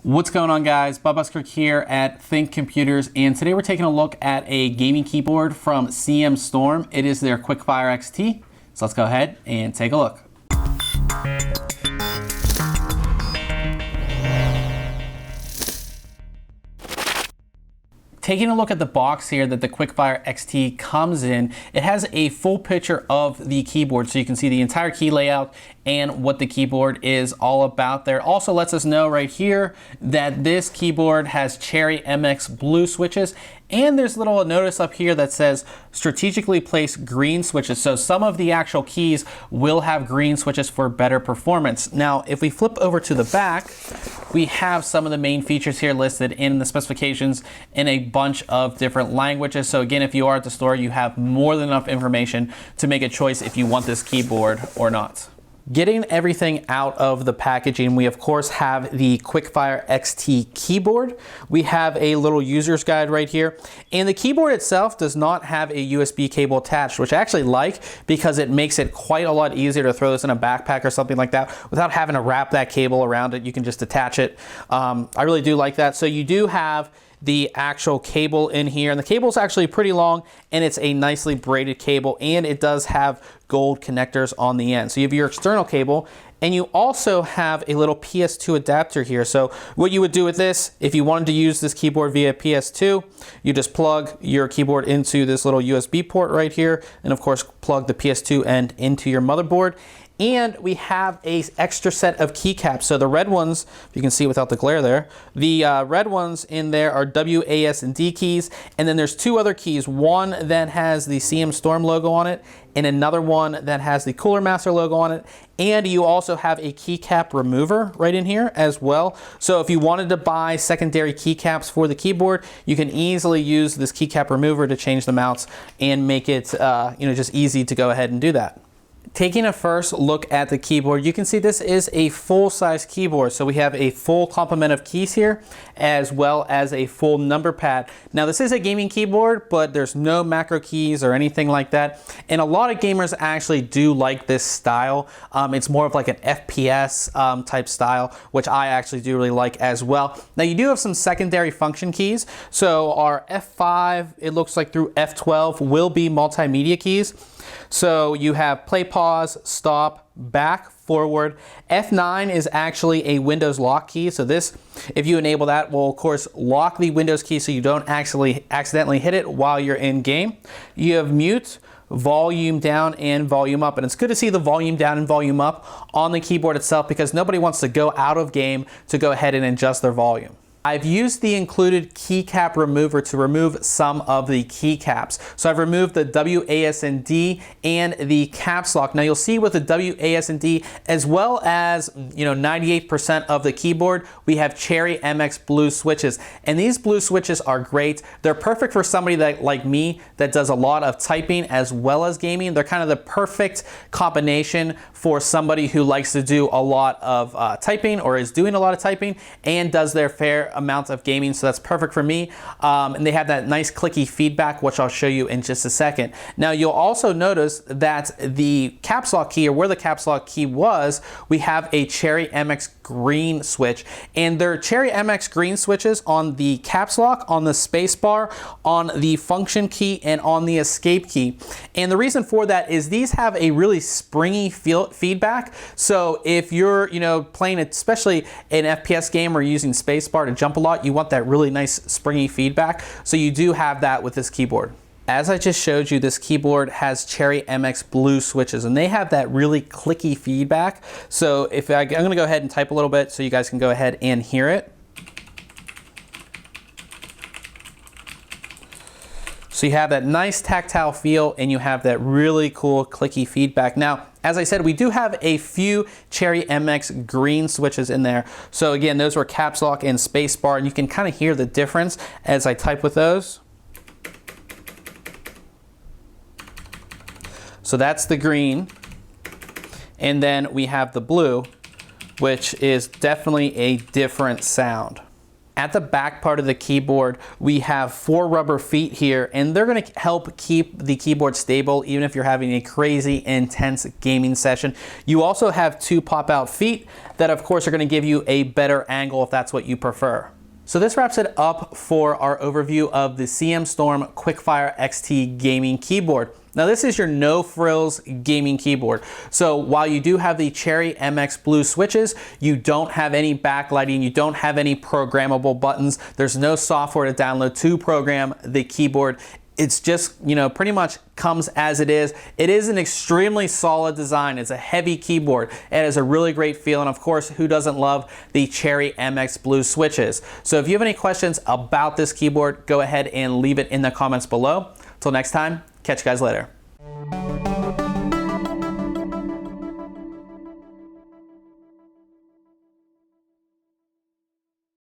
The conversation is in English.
What's going on, guys? Bob Busker here at ThinkComputers, and today we're taking a look at a gaming keyboard from CM Storm. It is their QuickFire XT. So let's go ahead and take a look. Taking a look at the box here that the QuickFire XT comes in, it has a full picture of the keyboard, so you can see the entire key layout and what the keyboard is all about there. Also lets us know right here that this keyboard has Cherry MX blue switches, and there's a little notice up here that says strategically placed green switches. So some of the actual keys will have green switches for better performance. Now, if we flip over to the back, we have some of the main features here listed in the specifications in a bunch of different languages. So again, if you are at the store, you have more than enough information to make a choice if you want this keyboard or not. Getting everything out of the packaging, we of course have the QuickFire XT keyboard. We have a little user's guide right here, and the keyboard itself does not have a USB cable attached, which I actually like because it makes it quite a lot easier to throw this in a backpack or something like that without having to wrap that cable around it. You can just attach it. I really do like that. So you do have the actual cable in here, and the cable is actually pretty long, and it's a nicely braided cable, and it does have gold connectors on the end. So you have your external cable, and you also have a little PS2 adapter here. So what you would do with this, if you wanted to use this keyboard via PS2, you just plug your keyboard into this little USB port right here, and of course plug the PS2 end into your motherboard. And we have a extra set of keycaps. So the red ones, if you can see without the glare there, the red ones in there are W, A, S, and D keys. And then there's two other keys, one that has the CM Storm logo on it, and another one that has the Cooler Master logo on it. And you also have a keycap remover right in here as well. So if you wanted to buy secondary keycaps for the keyboard, you can easily use this keycap remover to change them out and make it just easy to go ahead and do that. Taking a first look at the keyboard, you can see this is a full-size keyboard. So we have a full complement of keys here, as well as a full number pad. Now this is a gaming keyboard, but there's no macro keys or anything like that. And a lot of gamers actually do like this style. It's more of like an FPS type style, which I actually do really like as well. Now you do have some secondary function keys. So our F5, it looks like through F12 will be multimedia keys. So you have play, pause, stop, back, forward. F9 is actually a Windows lock key. So this, if you enable that, will of course lock the Windows key so you don't actually accidentally hit it while you're in game. You have mute, volume down, and volume up. And it's good to see the volume down and volume up on the keyboard itself because nobody wants to go out of game to go ahead and adjust their volume. I've used the included keycap remover to remove some of the keycaps. So I've removed the W, A, S, and D and the caps lock. Now you'll see with the W, A, S, and D, as well as 98% of the keyboard, we have Cherry MX blue switches. And these blue switches are great. They're perfect for somebody that, like me, that does a lot of typing as well as gaming. They're kind of the perfect combination for somebody who likes to do a lot of typing or is doing a lot of typing and does their fair amount of gaming, so that's perfect for me. And they have that nice clicky feedback, which I'll show you in just a second. Now you'll also notice that the caps lock key, or where the caps lock key was, we have a Cherry MX green switch, and they're Cherry MX green switches on the caps lock, on the space bar, on the function key, and on the escape key. And the reason for that is these have a really springy feedback. So if you're playing especially an FPS game or using space bar to jump a lot, you want that really nice springy feedback. So you do have that with this keyboard. As I just showed you, this keyboard has Cherry MX blue switches, and they have that really clicky feedback. So I'm gonna go ahead and type a little bit so you guys can go ahead and hear it. So you have that nice tactile feel, and you have that really cool clicky feedback. Now, as I said, we do have a few Cherry MX green switches in there. So again, those were caps lock and space bar, and you can kind of hear the difference as I type with those. So that's the green. And then we have the blue, which is definitely a different sound. At the back part of the keyboard, we have 4 rubber feet here, and they're going to help keep the keyboard stable even if you're having a crazy intense gaming session. You also have 2 pop-out feet that of course are going to give you a better angle if that's what you prefer. So this wraps it up for our overview of the CM Storm QuickFire XT gaming keyboard. Now this is your no frills gaming keyboard. So while you do have the Cherry MX Blue switches, you don't have any backlighting, you don't have any programmable buttons. There's no software to download to program the keyboard. It's just, you know, pretty much comes as it is. It is an extremely solid design. It's a heavy keyboard. It has a really great feel, and of course, who doesn't love the Cherry MX Blue switches? So if you have any questions about this keyboard, go ahead and leave it in the comments below. Till next time, catch you guys later.